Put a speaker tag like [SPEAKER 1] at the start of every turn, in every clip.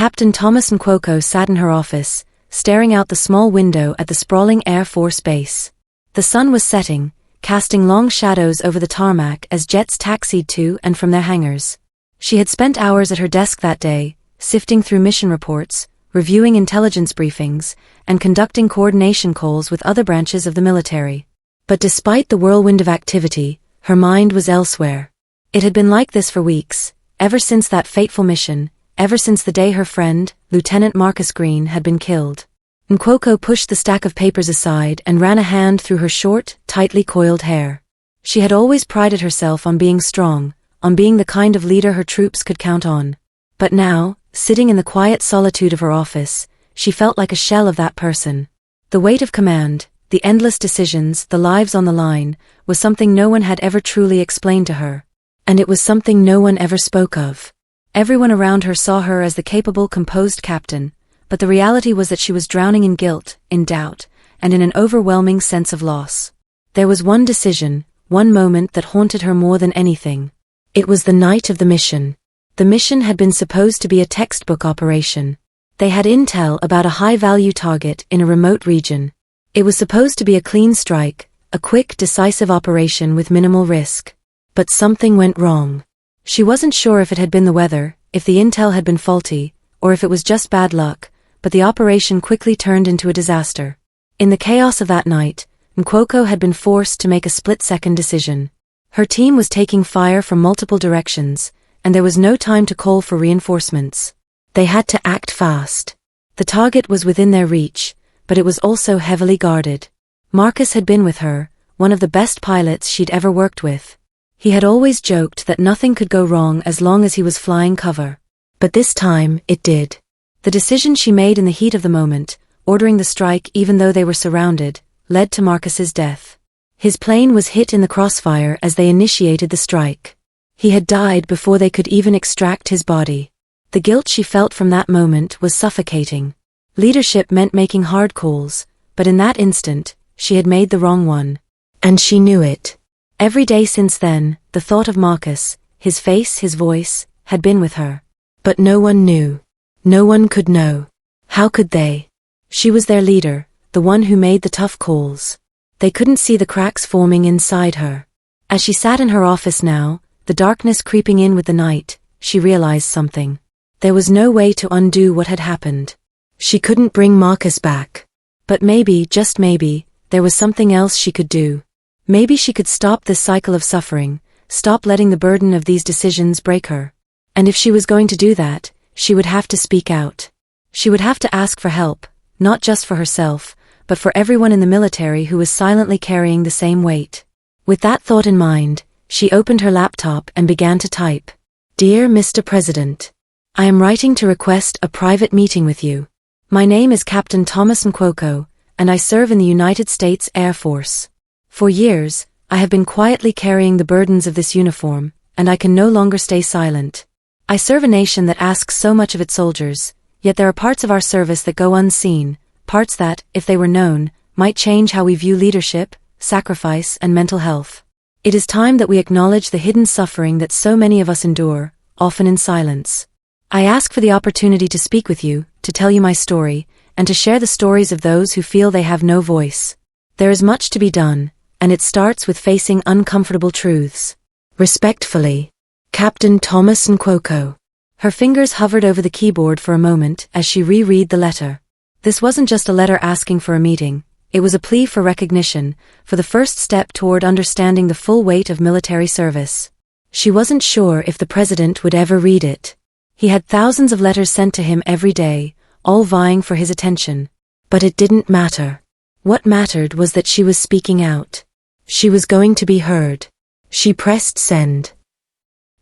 [SPEAKER 1] Captain Thomas Nkwoko sat in her office, staring out the small window at the sprawling Air Force base. The sun was setting, casting long shadows over the tarmac as jets taxied to and from their hangars. She had spent hours at her desk that day, sifting through mission reports, reviewing intelligence briefings, and conducting coordination calls with other branches of the military. But despite the whirlwind of activity, her mind was elsewhere. It had been like this for weeks, ever since that fateful mission, ever since the day her friend, Lieutenant Marcus Green, had been killed. Nkwoko pushed the stack of papers aside and ran a hand through her short, tightly coiled hair. She had always prided herself on being strong, on being the kind of leader her troops could count on. But now, sitting in the quiet solitude of her office, she felt like a shell of that person. The weight of command, the endless decisions, the lives on the line, was something no one had ever truly explained to her. And it was something no one ever spoke of. Everyone around her saw her as the capable, composed captain, but the reality was that she was drowning in guilt, in doubt, and in an overwhelming sense of loss. There was one decision, one moment that haunted her more than anything. It was the night of the mission. The mission had been supposed to be a textbook operation. They had intel about a high-value target in a remote region. It was supposed to be a clean strike, a quick, decisive operation with minimal risk. But something went wrong. She wasn't sure if it had been the weather, if the intel had been faulty, or if it was just bad luck, but the operation quickly turned into a disaster. In the chaos of that night, Nkwoko had been forced to make a split-second decision. Her team was taking fire from multiple directions, and there was no time to call for reinforcements. They had to act fast. The target was within their reach, but it was also heavily guarded. Marcus had been with her, one of the best pilots she'd ever worked with. He had always joked that nothing could go wrong as long as he was flying cover. But this time, it did. The decision she made in the heat of the moment, ordering the strike even though they were surrounded, led to Marcus's death. His plane was hit in the crossfire as they initiated the strike. He had died before they could even extract his body. The guilt she felt from that moment was suffocating. Leadership meant making hard calls, but in that instant, she had made the wrong one. And she knew it. Every day since then, the thought of Marcus, his face, his voice, had been with her. But no one knew. No one could know. How could they? She was their leader, the one who made the tough calls. They couldn't see the cracks forming inside her. As she sat in her office now, the darkness creeping in with the night, she realized something. There was no way to undo what had happened. She couldn't bring Marcus back. But maybe, just maybe, there was something else she could do. Maybe she could stop this cycle of suffering, stop letting the burden of these decisions break her. And if she was going to do that, she would have to speak out. She would have to ask for help, not just for herself, but for everyone in the military who was silently carrying the same weight. With that thought in mind, she opened her laptop and began to type. Dear Mr. President, I am writing to request a private meeting with you. My name is Captain Thomas Nkwoko, and I serve in the United States Air Force. For years, I have been quietly carrying the burdens of this uniform, and I can no longer stay silent. I serve a nation that asks so much of its soldiers, yet there are parts of our service that go unseen, parts that, if they were known, might change how we view leadership, sacrifice, and mental health. It is time that we acknowledge the hidden suffering that so many of us endure, often in silence. I ask for the opportunity to speak with you, to tell you my story, and to share the stories of those who feel they have no voice. There is much to be done, and it starts with facing uncomfortable truths. Respectfully, Captain Thomas Nkwoko. Her fingers hovered over the keyboard for a moment as she reread the letter. This wasn't just a letter asking for a meeting, it was a plea for recognition, for the first step toward understanding the full weight of military service. She wasn't sure if the president would ever read it. He had thousands of letters sent to him every day, all vying for his attention. But it didn't matter. What mattered was that she was speaking out. She was going to be heard. She pressed send.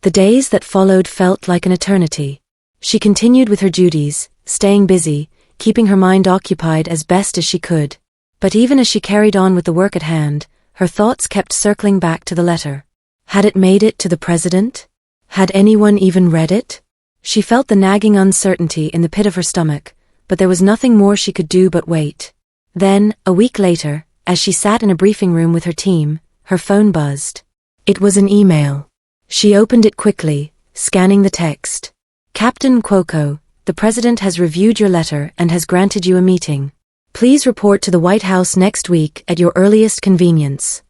[SPEAKER 1] The days that followed felt like an eternity. She continued with her duties, staying busy, keeping her mind occupied as best as she could. But even as she carried on with the work at hand, her thoughts kept circling back to the letter. Had it made it to the president? Had anyone even read it? She felt the nagging uncertainty in the pit of her stomach, but there was nothing more she could do but wait. Then, a week later, as she sat in a briefing room with her team, her phone buzzed. It was an email. She opened it quickly, scanning the text. Captain Nkwoko, The President has reviewed your letter and has granted you a meeting. Please report to the White House next week at your earliest convenience."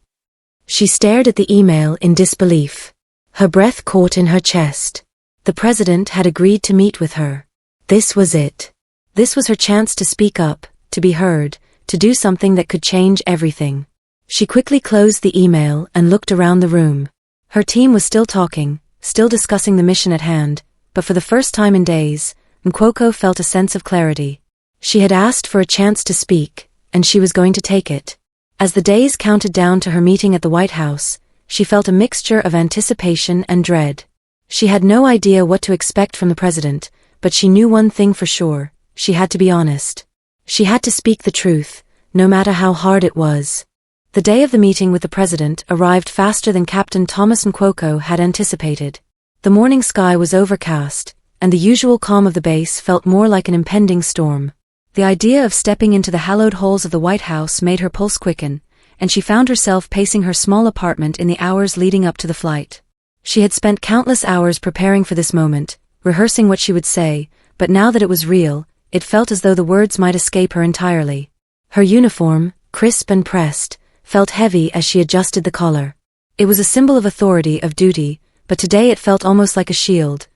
[SPEAKER 1] She stared at the email in disbelief. Her breath caught in her chest. The President had agreed to meet with her. This was it. This was her chance to speak up, to be heard, to do something that could change everything. She quickly closed the email and looked around the room. Her team was still talking, still discussing the mission at hand, but for the first time in days, Nkwoko felt a sense of clarity. She had asked for a chance to speak, and she was going to take it. As the days counted down to her meeting at the White House, she felt a mixture of anticipation and dread. She had no idea what to expect from the President, but she knew one thing for sure: she had to be honest. She had to speak the truth, no matter how hard it was. The day of the meeting with the President arrived faster than Captain Thomas Nkwoko had anticipated. The morning sky was overcast, and the usual calm of the base felt more like an impending storm. The idea of stepping into the hallowed halls of the White House made her pulse quicken, and she found herself pacing her small apartment in the hours leading up to the flight. She had spent countless hours preparing for this moment, rehearsing what she would say, but now that it was real, it felt as though the words might escape her entirely. Her uniform, crisp and pressed, felt heavy as she adjusted the collar. It was a symbol of authority, of duty, but today it felt almost like a shield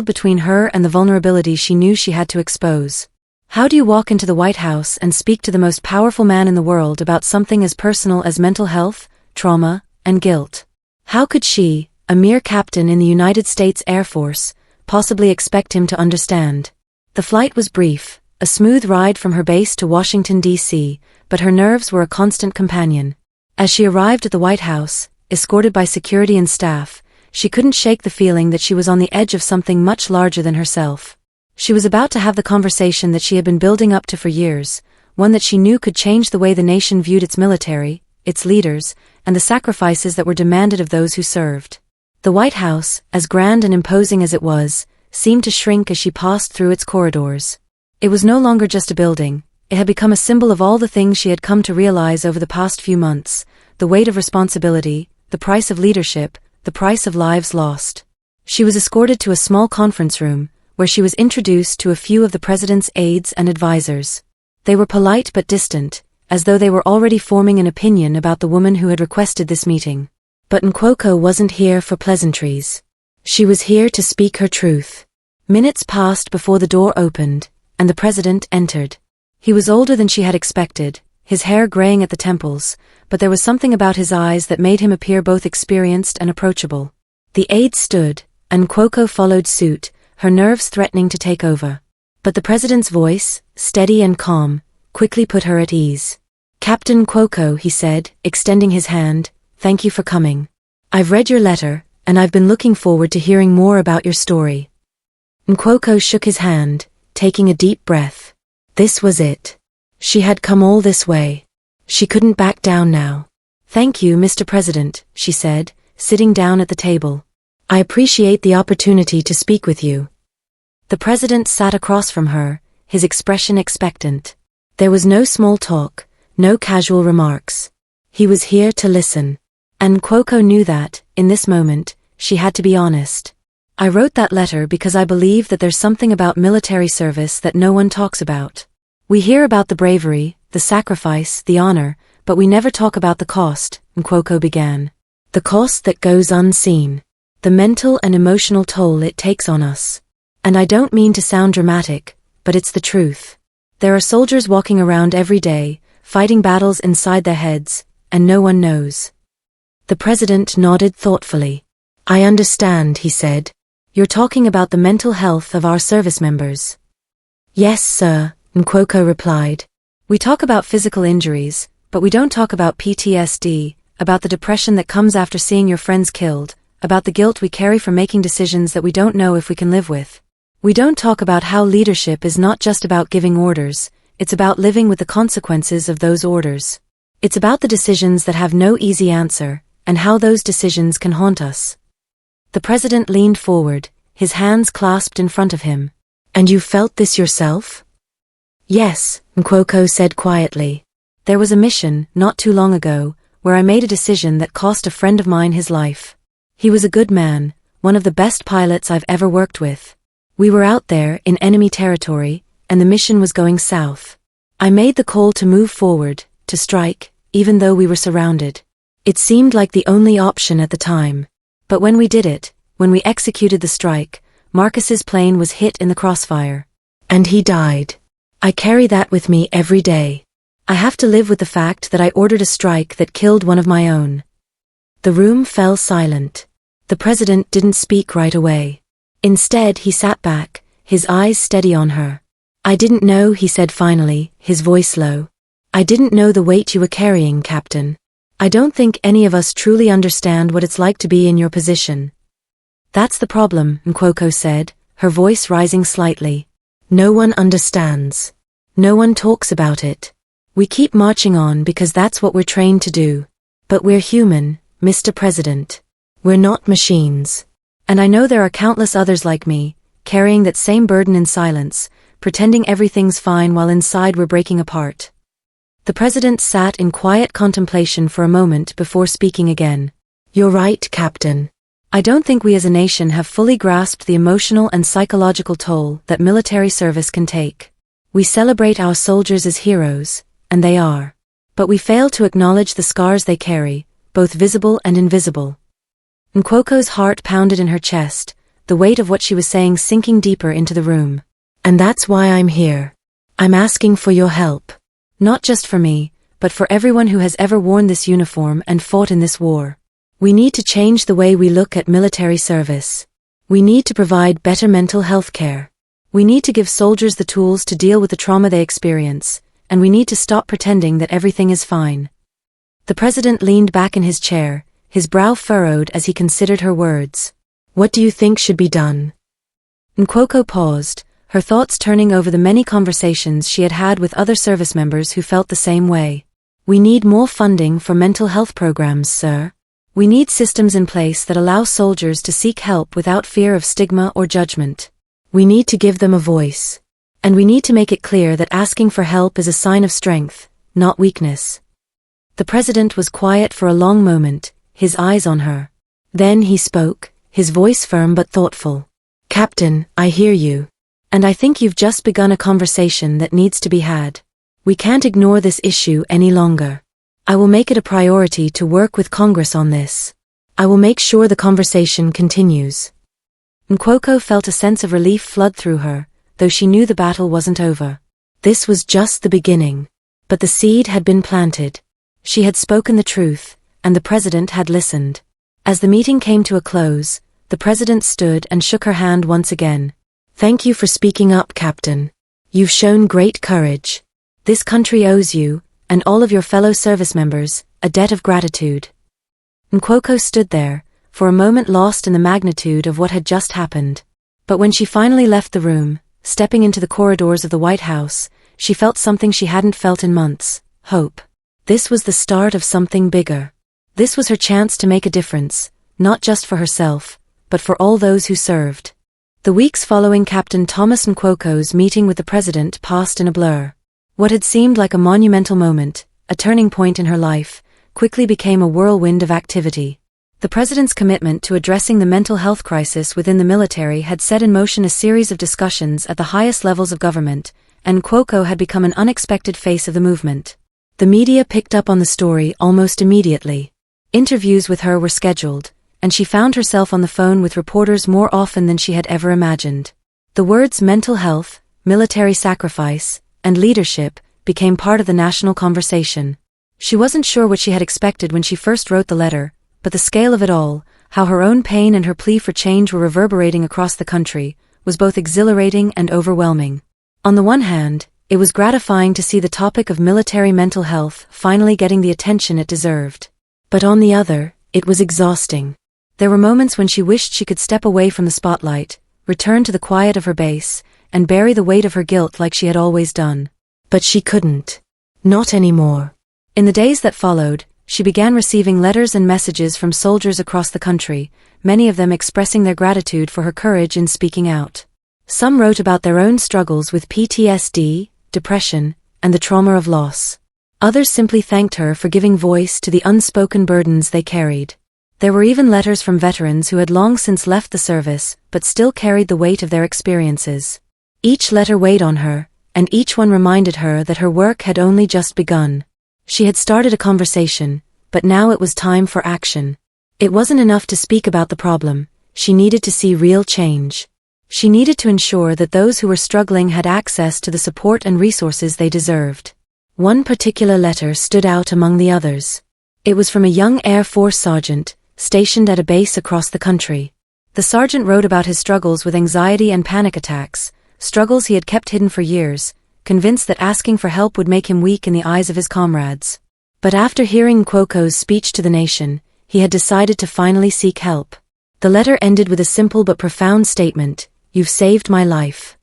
[SPEAKER 1] between her and the vulnerability she knew she had to expose. How do you walk into the White House and speak to the most powerful man in the world about something as personal as mental health, trauma, and guilt? How could she, a mere captain in the United States Air Force, possibly expect him to understand? The flight was brief, a smooth ride from her base to Washington, D.C., but her nerves were a constant companion. As she arrived at the White House, escorted by security and staff, she couldn't shake the feeling that she was on the edge of something much larger than herself. She was about to have the conversation that she had been building up to for years, one that she knew could change the way the nation viewed its military, its leaders, and the sacrifices that were demanded of those who served. The White House, as grand and imposing as it was, seemed to shrink as she passed through its corridors. It was no longer just a building. It had become a symbol of all the things she had come to realize over the past few months: the weight of responsibility, the price of leadership, the price of lives lost. She was escorted to a small conference room, where she was introduced to a few of the President's aides and advisors. They were polite but distant, as though they were already forming an opinion about the woman who had requested this meeting. But Nkwoko wasn't here for pleasantries. She was here to speak her truth. Minutes passed before the door opened, and the President entered. He was older than she had expected, his hair graying at the temples, but there was something about his eyes that made him appear both experienced and approachable. The aide stood, and Nkwoko followed suit, her nerves threatening to take over. But the President's voice, steady and calm, quickly put her at ease. "Captain Nkwoko," he said, extending his hand, "thank you for coming. I've read your letter, and I've been looking forward to hearing more about your story." Nkwoko shook his hand, taking a deep breath. This was it. She had come all this way. She couldn't back down now. "Thank you, Mr. President," she said, sitting down at the table. "I appreciate the opportunity to speak with you." The President sat across from her, his expression expectant. There was no small talk, no casual remarks. He was here to listen. And Nkwoko knew that, in this moment, she had to be honest. "I wrote that letter because I believe that there's something about military service that no one talks about. We hear about the bravery, the sacrifice, the honor, but we never talk about the cost," Nkwoko began. "The cost that goes unseen. The mental and emotional toll it takes on us. And I don't mean to sound dramatic, but it's the truth. There are soldiers walking around every day, fighting battles inside their heads, and no one knows." The President nodded thoughtfully. "I understand," he said. "You're talking about the mental health of our service members." "Yes, sir," Nkwoko replied. "We talk about physical injuries, but we don't talk about PTSD, about the depression that comes after seeing your friends killed, about the guilt we carry for making decisions that we don't know if we can live with. We don't talk about how leadership is not just about giving orders, it's about living with the consequences of those orders. It's about the decisions that have no easy answer, and how those decisions can haunt us." The President leaned forward, his hands clasped in front of him. "And you felt this yourself?" "Yes," Nkwoko said quietly. "There was a mission, not too long ago, where I made a decision that cost a friend of mine his life. He was a good man, one of the best pilots I've ever worked with. We were out there in enemy territory, and the mission was going south. I made the call to move forward, to strike, even though we were surrounded. It seemed like the only option at the time. But when we did it, when we executed the strike, Marcus's plane was hit in the crossfire. And he died. I carry that with me every day. I have to live with the fact that I ordered a strike that killed one of my own. The room fell silent. The president didn't speak right away. Instead, he sat back, his eyes steady on her. I didn't know, he said finally, his voice low. I didn't know the weight you were carrying, Captain. I don't think any of us truly understand what it's like to be in your position. That's the problem, Nkwoko said, her voice rising slightly. No one understands. No one talks about it. We keep marching on because that's what we're trained to do. But we're human, Mr. President. We're not machines. And I know there are countless others like me, carrying that same burden in silence, pretending everything's fine while inside we're breaking apart. The president sat in quiet contemplation for a moment before speaking again. You're right, Captain. I don't think we as a nation have fully grasped the emotional and psychological toll that military service can take. We celebrate our soldiers as heroes, and they are. But we fail to acknowledge the scars they carry, both visible and invisible. Nkwoko's heart pounded in her chest, the weight of what she was saying sinking deeper into the room. And that's why I'm here. I'm asking for your help. Not just for me, but for everyone who has ever worn this uniform and fought in this war. We need to change the way we look at military service. We need to provide better mental health care. We need to give soldiers the tools to deal with the trauma they experience, and we need to stop pretending that everything is fine. The president leaned back in his chair, his brow furrowed as he considered her words. What do you think should be done? Nkwoko paused, her thoughts turning over the many conversations she had had with other service members who felt the same way. We need more funding for mental health programs, sir. We need systems in place that allow soldiers to seek help without fear of stigma or judgment. We need to give them a voice. And we need to make it clear that asking for help is a sign of strength, not weakness. The president was quiet for a long moment, his eyes on her. Then he spoke, his voice firm but thoughtful. Captain, I hear you. And I think you've just begun a conversation that needs to be had. We can't ignore this issue any longer. I will make it a priority to work with Congress on this. I will make sure the conversation continues. Nkwoko felt a sense of relief flood through her, though she knew the battle wasn't over. This was just the beginning. But the seed had been planted. She had spoken the truth, and the president had listened. As the meeting came to a close, the president stood and shook her hand once again. Thank you for speaking up, Captain. You've shown great courage. This country owes you, and all of your fellow service members, a debt of gratitude. Nkwoko stood there, for a moment lost in the magnitude of what had just happened. But when she finally left the room, stepping into the corridors of the White House, she felt something she hadn't felt in months, hope. This was the start of something bigger. This was her chance to make a difference, not just for herself, but for all those who served. The weeks following Captain Thomas Nkwoko's meeting with the president passed in a blur. What had seemed like a monumental moment, a turning point in her life, quickly became a whirlwind of activity. The president's commitment to addressing the mental health crisis within the military had set in motion a series of discussions at the highest levels of government, and Nkwoko had become an unexpected face of the movement. The media picked up on the story almost immediately. Interviews with her were scheduled, and she found herself on the phone with reporters more often than she had ever imagined. The words mental health, military sacrifice, and leadership became part of the national conversation. She wasn't sure what she had expected when she first wrote the letter, but the scale of it all, how her own pain and her plea for change were reverberating across the country, was both exhilarating and overwhelming. On the one hand, it was gratifying to see the topic of military mental health finally getting the attention it deserved. But on the other, it was exhausting. There were moments when she wished she could step away from the spotlight, return to the quiet of her base, and bury the weight of her guilt like she had always done. But she couldn't. Not anymore. In the days that followed, she began receiving letters and messages from soldiers across the country, many of them expressing their gratitude for her courage in speaking out. Some wrote about their own struggles with PTSD, depression, and the trauma of loss. Others simply thanked her for giving voice to the unspoken burdens they carried. There were even letters from veterans who had long since left the service, but still carried the weight of their experiences. Each letter weighed on her, and each one reminded her that her work had only just begun. She had started a conversation, but now it was time for action. It wasn't enough to speak about the problem, she needed to see real change. She needed to ensure that those who were struggling had access to the support and resources they deserved. One particular letter stood out among the others. It was from a young Air Force sergeant, stationed at a base across the country. The sergeant wrote about his struggles with anxiety and panic attacks, struggles he had kept hidden for years, convinced that asking for help would make him weak in the eyes of his comrades. But after hearing Nkwoko's speech to the nation, he had decided to finally seek help. The letter ended with a simple but profound statement: "You've saved my life."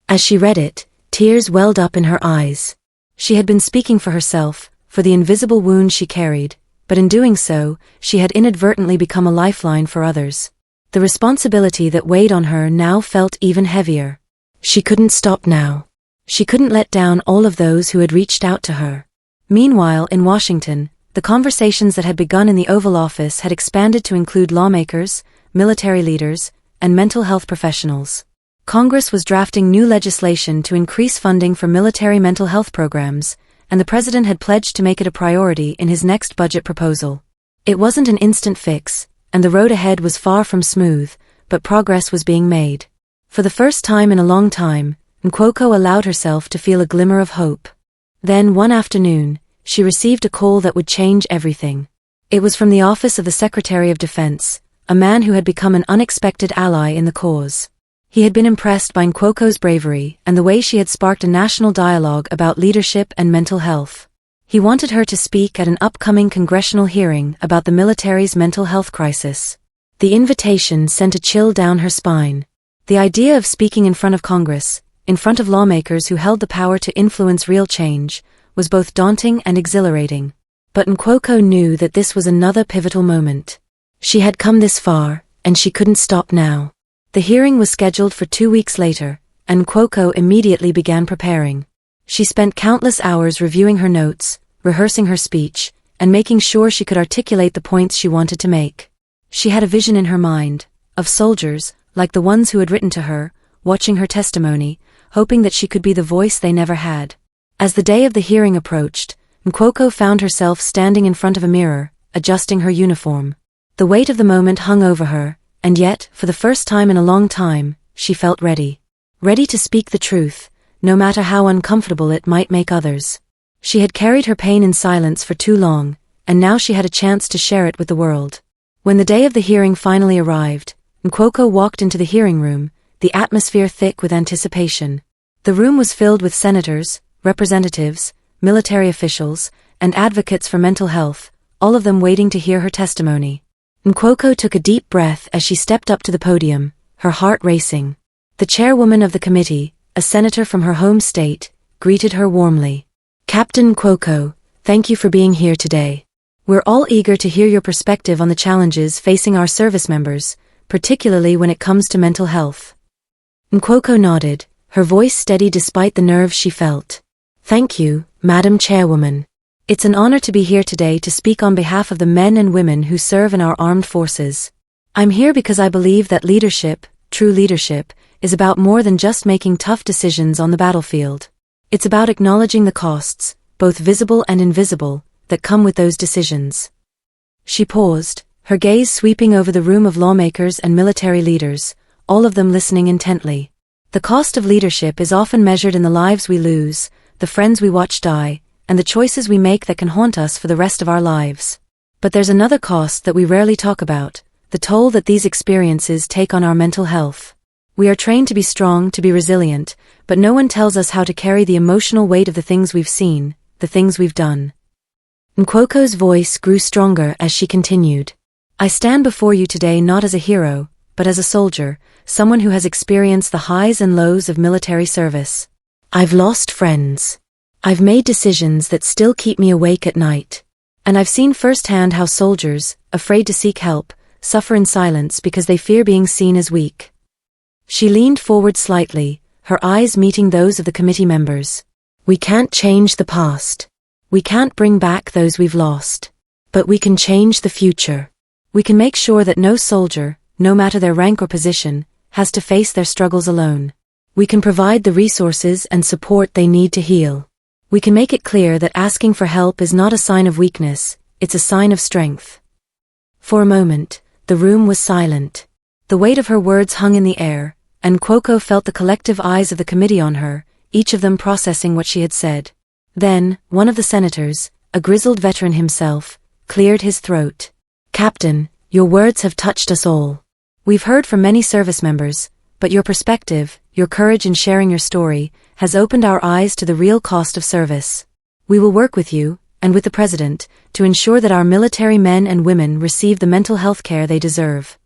[SPEAKER 1] As she read it, tears welled up in her eyes. She had been speaking for herself, for the invisible wound she carried, but in doing so, she had inadvertently become a lifeline for others. The responsibility that weighed on her now felt even heavier. She couldn't stop now. She couldn't let down all of those who had reached out to her. Meanwhile, in Washington, the conversations that had begun in the Oval Office had expanded to include lawmakers, military leaders, and mental health professionals. Congress was drafting new legislation to increase funding for military mental health programs, and the president had pledged to make it a priority in his next budget proposal. It wasn't an instant fix, and the road ahead was far from smooth, but progress was being made. For the first time in a long time, Nkwoko allowed herself to feel a glimmer of hope. Then, one afternoon, she received a call that would change everything. It was from the Office of the Secretary of Defense, a man who had become an unexpected ally in the cause. He had been impressed by Nkwoko's bravery and the way she had sparked a national dialogue about leadership and mental health. He wanted her to speak at an upcoming congressional hearing about the military's mental health crisis. The invitation sent a chill down her spine. The idea of speaking in front of Congress, in front of lawmakers who held the power to influence real change, was both daunting and exhilarating. But Nkwoko knew that this was another pivotal moment. She had come this far, and she couldn't stop now. The hearing was scheduled for 2 weeks later, and Nkwoko immediately began preparing. She spent countless hours reviewing her notes, rehearsing her speech, and making sure she could articulate the points she wanted to make. She had a vision in her mind, of soldiers, like the ones who had written to her, watching her testimony, hoping that she could be the voice they never had. As the day of the hearing approached, Nkwoko found herself standing in front of a mirror, adjusting her uniform. The weight of the moment hung over her, and yet, for the first time in a long time, she felt ready. Ready to speak the truth, no matter how uncomfortable it might make others. She had carried her pain in silence for too long, and now she had a chance to share it with the world. When the day of the hearing finally arrived, Nkwoko walked into the hearing room, the atmosphere thick with anticipation. The room was filled with senators, representatives, military officials, and advocates for mental health, all of them waiting to hear her testimony. Nkwoko took a deep breath as she stepped up to the podium, her heart racing. The chairwoman of the committee, a senator from her home state, greeted her warmly. "Captain Nkwoko, thank you for being here today. We're all eager to hear your perspective on the challenges facing our service members, particularly when it comes to mental health." Nkwoko nodded, her voice steady despite the nerves she felt. "Thank you, Madam Chairwoman. It's an honor to be here today to speak on behalf of the men and women who serve in our armed forces. I'm here because I believe that leadership, true leadership, is about more than just making tough decisions on the battlefield. It's about acknowledging the costs, both visible and invisible, that come with those decisions." She paused, her gaze sweeping over the room of lawmakers and military leaders, all of them listening intently. The cost of leadership is often measured in the lives we lose, the friends we watch die, and the choices we make that can haunt us for the rest of our lives. But there's another cost that we rarely talk about, the toll that these experiences take on our mental health. We are trained to be strong, to be resilient, but no one tells us how to carry the emotional weight of the things we've seen, the things we've done. Nkwoko's voice grew stronger as she continued. "I stand before you today not as a hero, but as a soldier, someone who has experienced the highs and lows of military service. I've lost friends. I've made decisions that still keep me awake at night. And I've seen firsthand how soldiers, afraid to seek help, suffer in silence because they fear being seen as weak." She leaned forward slightly, her eyes meeting those of the committee members. "We can't change the past. We can't bring back those we've lost. But we can change the future. We can make sure that no soldier, no matter their rank or position, has to face their struggles alone. We can provide the resources and support they need to heal. We can make it clear that asking for help is not a sign of weakness, it's a sign of strength. For a moment, the room was silent. The weight of her words hung in the air, and Cuoco felt the collective eyes of the committee on her, each of them processing what she had said. Then, one of the senators, a grizzled veteran himself, cleared his throat. "Captain, your words have touched us all. We've heard from many service members, but your perspective, your courage in sharing your story, has opened our eyes to the real cost of service. We will work with you, and with the President, to ensure that our military men and women receive the mental health care they deserve."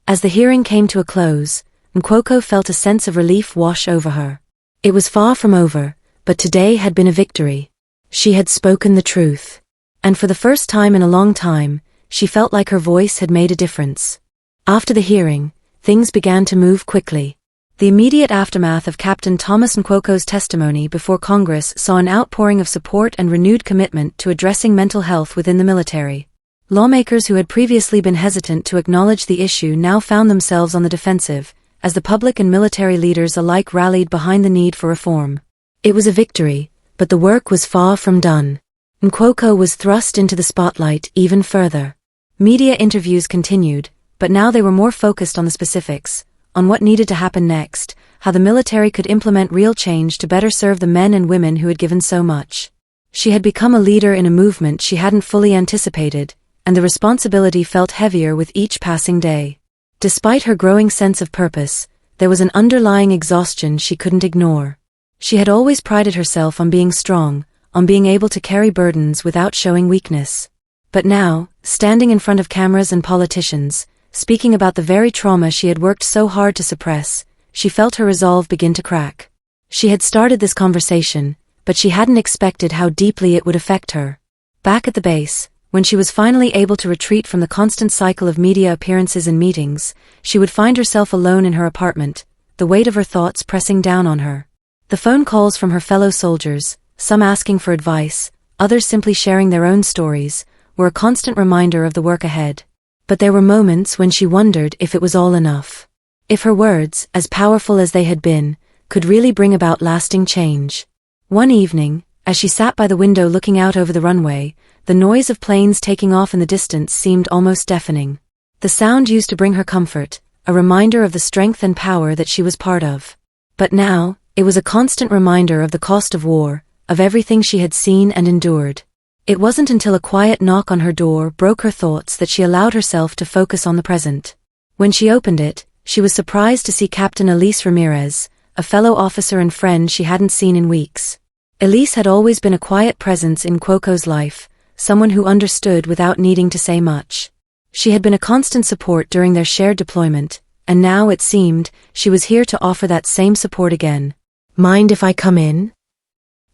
[SPEAKER 1] As the hearing came to a close, Cuoco felt a sense of relief wash over her. It was far from over, but today had been a victory. She had spoken the truth. And for the first time in a long time, she felt like her voice had made a difference. After the hearing, things began to move quickly. The immediate aftermath of Captain Thomas Nkwuoko's testimony before Congress saw an outpouring of support and renewed commitment to addressing mental health within the military. Lawmakers who had previously been hesitant to acknowledge the issue now found themselves on the defensive, as the public and military leaders alike rallied behind the need for reform. It was a victory, but the work was far from done. Nkwuoko was thrust into the spotlight even further. Media interviews continued, but now they were more focused on the specifics, on what needed to happen next, how the military could implement real change to better serve the men and women who had given so much. She had become a leader in a movement she hadn't fully anticipated, and the responsibility felt heavier with each passing day. Despite her growing sense of purpose, there was an underlying exhaustion she couldn't ignore. She had always prided herself on being strong, on being able to carry burdens without showing weakness. But now, standing in front of cameras and politicians, speaking about the very trauma she had worked so hard to suppress, she felt her resolve begin to crack. She had started this conversation, but she hadn't expected how deeply it would affect her. Back at the base, when she was finally able to retreat from the constant cycle of media appearances and meetings, she would find herself alone in her apartment, the weight of her thoughts pressing down on her. The phone calls from her fellow soldiers, some asking for advice, others simply sharing their own stories, were a constant reminder of the work ahead. But there were moments when she wondered if it was all enough. If her words, as powerful as they had been, could really bring about lasting change. One evening, as she sat by the window looking out over the runway, the noise of planes taking off in the distance seemed almost deafening. The sound used to bring her comfort, a reminder of the strength and power that she was part of. But now, it was a constant reminder of the cost of war, of everything she had seen and endured. It wasn't until a quiet knock on her door broke her thoughts that she allowed herself to focus on the present. When she opened it, she was surprised to see Captain Elise Ramirez, a fellow officer and friend she hadn't seen in weeks. Elise had always been a quiet presence in Cuoco's life, someone who understood without needing to say much. She had been a constant support during their shared deployment, and now, it seemed, she was here to offer that same support again. "Mind if I come in?"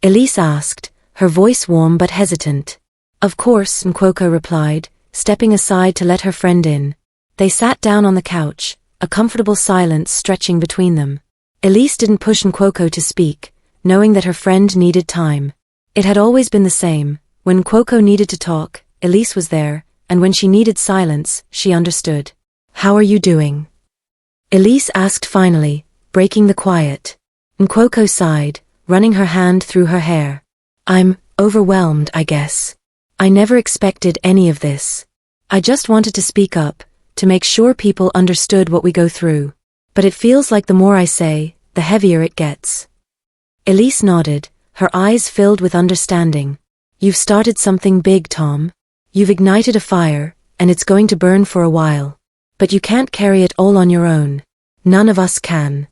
[SPEAKER 1] Elise asked, her voice warm but hesitant. "Of course," Nkwuoko replied, stepping aside to let her friend in. They sat down on the couch, a comfortable silence stretching between them. Elise didn't push Nkwuoko to speak, knowing that her friend needed time. It had always been the same. When Nkwuoko needed to talk, Elise was there, and when she needed silence, she understood. "How are you doing?" Elise asked finally, breaking the quiet. Nkwuoko sighed, running her hand through her hair. "I'm overwhelmed, I guess. I never expected any of this. I just wanted to speak up, to make sure people understood what we go through. But it feels like the more I say, the heavier it gets." Elise nodded, her eyes filled with understanding. "You've started something big, Tom. You've ignited a fire, and it's going to burn for a while. But you can't carry it all on your own. None of us can."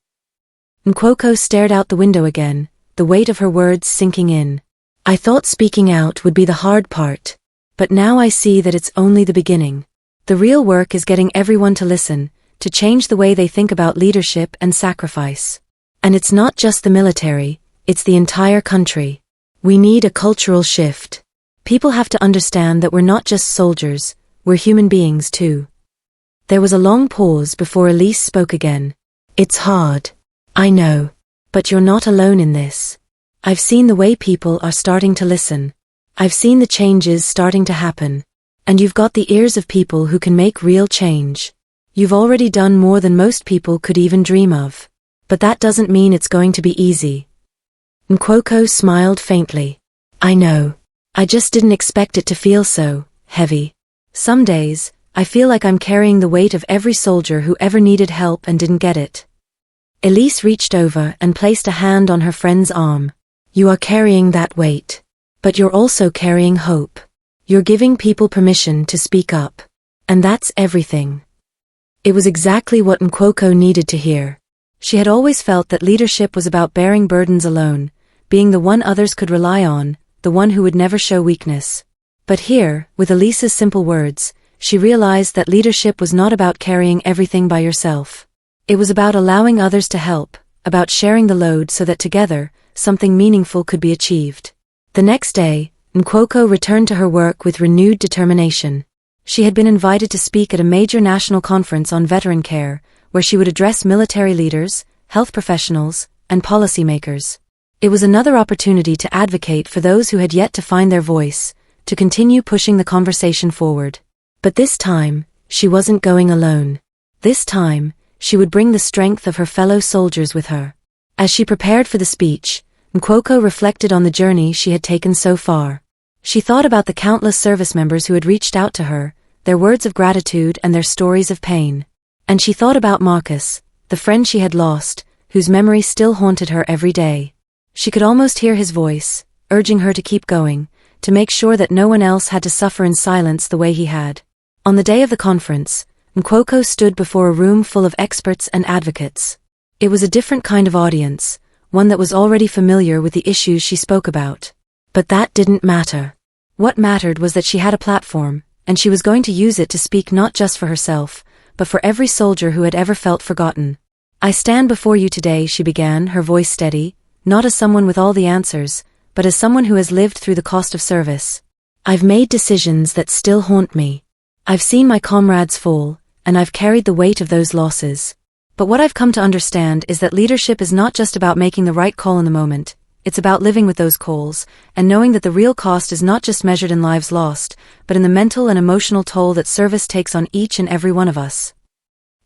[SPEAKER 1] Nkwuoko stared out the window again, the weight of her words sinking in. "I thought speaking out would be the hard part. But now I see that it's only the beginning. The real work is getting everyone to listen, to change the way they think about leadership and sacrifice. And it's not just the military, it's the entire country. We need a cultural shift. People have to understand that we're not just soldiers, we're human beings too." There was a long pause before Elise spoke again. "It's hard. I know. But you're not alone in this. I've seen the way people are starting to listen. I've seen the changes starting to happen. And you've got the ears of people who can make real change. You've already done more than most people could even dream of. But that doesn't mean it's going to be easy. Nkwoko smiled faintly. I know. I just didn't expect it to feel so heavy. Some days, I feel like I'm carrying the weight of every soldier who ever needed help and didn't get it. Elise reached over and placed a hand on her friend's arm. You are carrying that weight. But you're also carrying hope. You're giving people permission to speak up. And that's everything. It was exactly what Nkwoko needed to hear. She had always felt that leadership was about bearing burdens alone, being the one others could rely on, the one who would never show weakness. But here, with Elise's simple words, she realized that leadership was not about carrying everything by yourself. It was about allowing others to help, about sharing the load so that together, something meaningful could be achieved. The next day, Nkwoko returned to her work with renewed determination. She had been invited to speak at a major national conference on veteran care, where she would address military leaders, health professionals, and policymakers. It was another opportunity to advocate for those who had yet to find their voice, to continue pushing the conversation forward. But this time, she wasn't going alone. This time, she would bring the strength of her fellow soldiers with her. As she prepared for the speech, Nkwoko reflected on the journey she had taken so far. She thought about the countless service members who had reached out to her, their words of gratitude and their stories of pain. And she thought about Marcus, the friend she had lost, whose memory still haunted her every day. She could almost hear his voice, urging her to keep going, to make sure that no one else had to suffer in silence the way he had. On the day of the conference, Nkwoko stood before a room full of experts and advocates. It was a different kind of audience, one that was already familiar with the issues she spoke about. But that didn't matter. What mattered was that she had a platform, and she was going to use it to speak not just for herself, but for every soldier who had ever felt forgotten. I stand before you today, she began, her voice steady, not as someone with all the answers, but as someone who has lived through the cost of service. I've made decisions that still haunt me. I've seen my comrades fall, and I've carried the weight of those losses. But what I've come to understand is that leadership is not just about making the right call in the moment, it's about living with those calls, and knowing that the real cost is not just measured in lives lost, but in the mental and emotional toll that service takes on each and every one of us.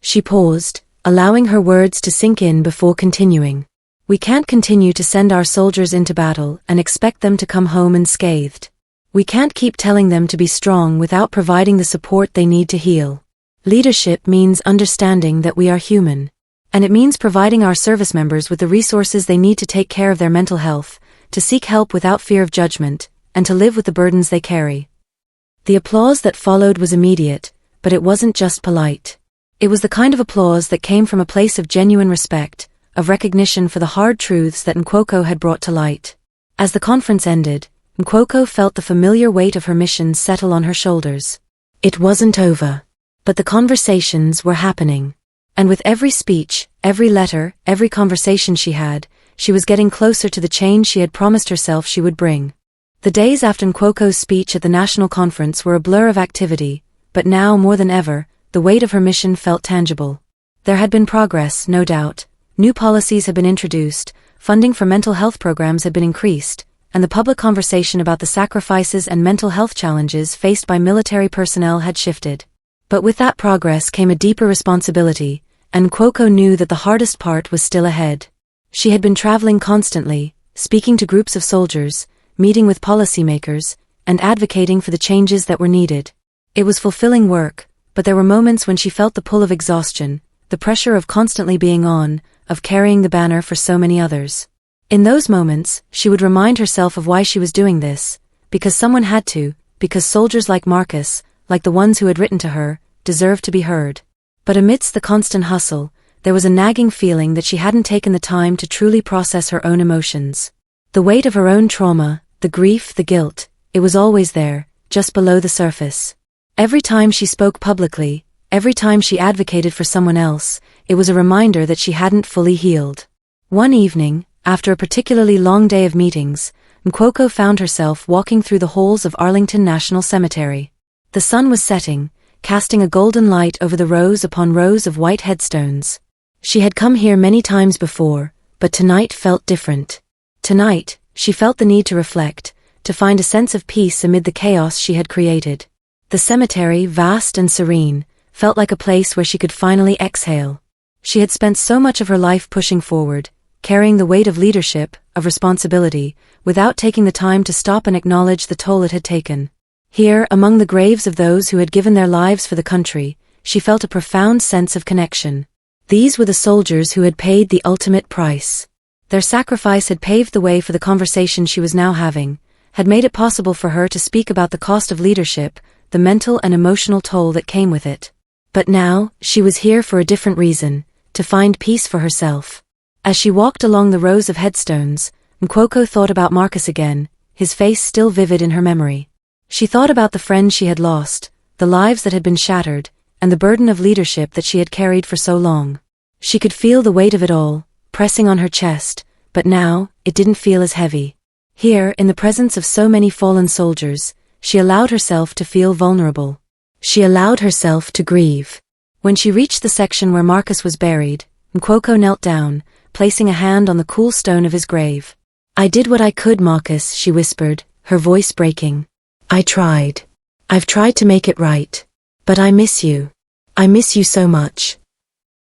[SPEAKER 1] She paused, allowing her words to sink in before continuing. We can't continue to send our soldiers into battle and expect them to come home unscathed. We can't keep telling them to be strong without providing the support they need to heal. Leadership means understanding that we are human. And it means providing our service members with the resources they need to take care of their mental health, to seek help without fear of judgment, and to live with the burdens they carry. The applause that followed was immediate, but it wasn't just polite. It was the kind of applause that came from a place of genuine respect, of recognition for the hard truths that Nkwoko had brought to light. As the conference ended, Nkwoko felt the familiar weight of her mission settle on her shoulders. It wasn't over. But the conversations were happening. And with every speech, every letter, every conversation she had, she was getting closer to the change she had promised herself she would bring. The days after Nkwoko's speech at the national conference were a blur of activity, but now more than ever, the weight of her mission felt tangible. There had been progress, no doubt. New policies had been introduced, funding for mental health programs had been increased, and the public conversation about the sacrifices and mental health challenges faced by military personnel had shifted. But with that progress came a deeper responsibility, and Nkwoko knew that the hardest part was still ahead. She had been traveling constantly, speaking to groups of soldiers, meeting with policymakers, and advocating for the changes that were needed. It was fulfilling work, but there were moments when she felt the pull of exhaustion, the pressure of constantly being on, of carrying the banner for so many others. In those moments, she would remind herself of why she was doing this, because someone had to, because soldiers like Marcus, like the ones who had written to her, deserved to be heard. But amidst the constant hustle, there was a nagging feeling that she hadn't taken the time to truly process her own emotions. The weight of her own trauma, the grief, the guilt, it was always there, just below the surface. Every time she spoke publicly, every time she advocated for someone else, it was a reminder that she hadn't fully healed. One evening, after a particularly long day of meetings, Nkwoko found herself walking through the halls of Arlington National Cemetery. The sun was setting, casting a golden light over the rows upon rows of white headstones. She had come here many times before, but tonight felt different. Tonight, she felt the need to reflect, to find a sense of peace amid the chaos she had created. The cemetery, vast and serene, felt like a place where she could finally exhale. She had spent so much of her life pushing forward, carrying the weight of leadership, of responsibility, without taking the time to stop and acknowledge the toll it had taken. Here, among the graves of those who had given their lives for the country, she felt a profound sense of connection. These were the soldiers who had paid the ultimate price. Their sacrifice had paved the way for the conversation she was now having, had made it possible for her to speak about the cost of leadership, the mental and emotional toll that came with it. But now, she was here for a different reason, to find peace for herself. As she walked along the rows of headstones, Nkwoko thought about Marcus again, his face still vivid in her memory. She thought about the friends she had lost, the lives that had been shattered, and the burden of leadership that she had carried for so long. She could feel the weight of it all, pressing on her chest, but now, it didn't feel as heavy. Here, in the presence of so many fallen soldiers, she allowed herself to feel vulnerable. She allowed herself to grieve. When she reached the section where Marcus was buried, Nkwoko knelt down, placing a hand on the cool stone of his grave. "I did what I could, Marcus," she whispered, her voice breaking. "I tried. I've tried to make it right. But I miss you. I miss you so much."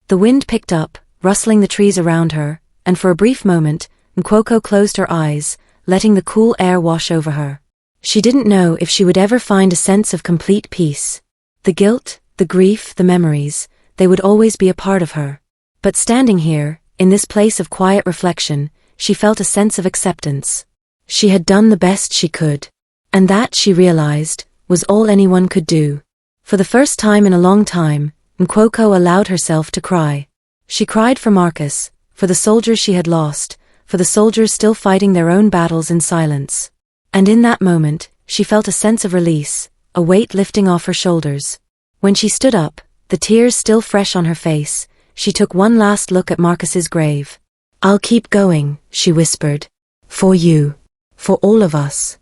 [SPEAKER 1] The wind picked up, rustling the trees around her, and for a brief moment, Nkwoko closed her eyes, letting the cool air wash over her. She didn't know if she would ever find a sense of complete peace. The guilt, the grief, the memories, they would always be a part of her. But standing here, in this place of quiet reflection, she felt a sense of acceptance. She had done the best she could. And that, she realized, was all anyone could do. For the first time in a long time, Nkwoko allowed herself to cry. She cried for Marcus, for the soldiers she had lost, for the soldiers still fighting their own battles in silence. And in that moment, she felt a sense of release, a weight lifting off her shoulders. When she stood up, the tears still fresh on her face, she took one last look at Marcus's grave. "I'll keep going," she whispered. "For you. For all of us."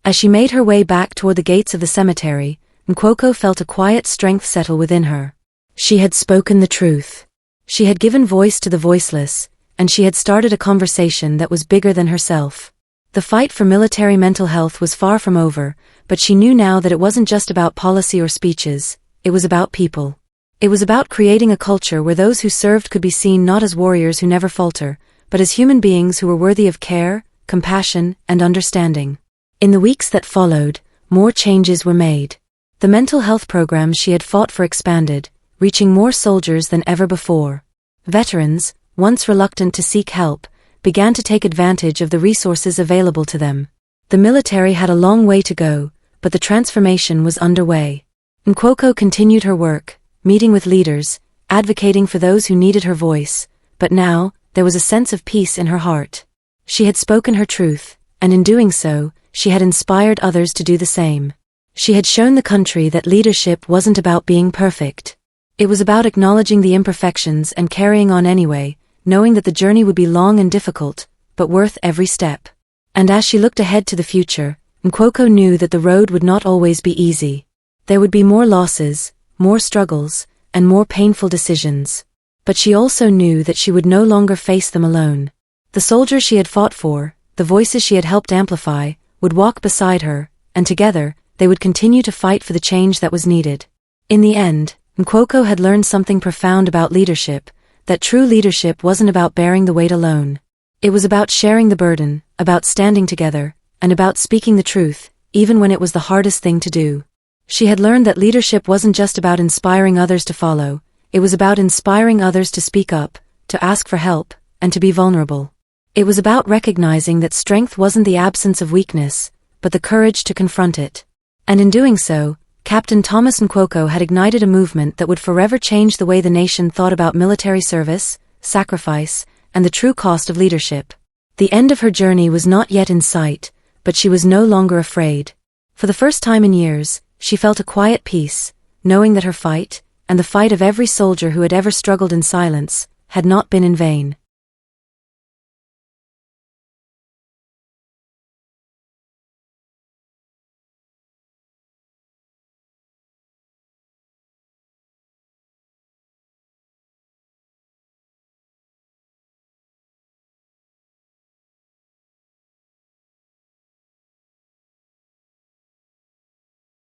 [SPEAKER 1] As she made her way back toward the gates of the cemetery, Nkwoko felt a quiet strength settle within her. She had spoken the truth. She had given voice to the voiceless, and she had started a conversation that was bigger than herself. The fight for military mental health was far from over, but she knew now that it wasn't just about policy or speeches, it was about people. It was about creating a culture where those who served could be seen not as warriors who never falter, but as human beings who were worthy of care, compassion, and understanding. In the weeks that followed, more changes were made. The mental health programs she had fought for expanded, reaching more soldiers than ever before. Veterans, once reluctant to seek help, began to take advantage of the resources available to them. The military had a long way to go, but the transformation was underway. Nkwoko continued her work, meeting with leaders, advocating for those who needed her voice, but now, there was a sense of peace in her heart. She had spoken her truth, and in doing so, she had inspired others to do the same. She had shown the country that leadership wasn't about being perfect. It was about acknowledging the imperfections and carrying on anyway, knowing that the journey would be long and difficult, but worth every step. And as she looked ahead to the future, Nkwoko knew that the road would not always be easy. There would be more losses, more struggles, and more painful decisions. But she also knew that she would no longer face them alone. The soldiers she had fought for, the voices she had helped amplify, would walk beside her, and together, they would continue to fight for the change that was needed. In the end, Nkwoko had learned something profound about leadership, that true leadership wasn't about bearing the weight alone. It was about sharing the burden, about standing together, and about speaking the truth, even when it was the hardest thing to do. She had learned that leadership wasn't just about inspiring others to follow, it was about inspiring others to speak up, to ask for help, and to be vulnerable. It was about recognizing that strength wasn't the absence of weakness, but the courage to confront it. And in doing so, Captain Thomas Nkwoko had ignited a movement that would forever change the way the nation thought about military service, sacrifice, and the true cost of leadership. The end of her journey was not yet in sight, but she was no longer afraid. For the first time in years, she felt a quiet peace, knowing that her fight, and the fight of every soldier who had ever struggled in silence, had not been in vain.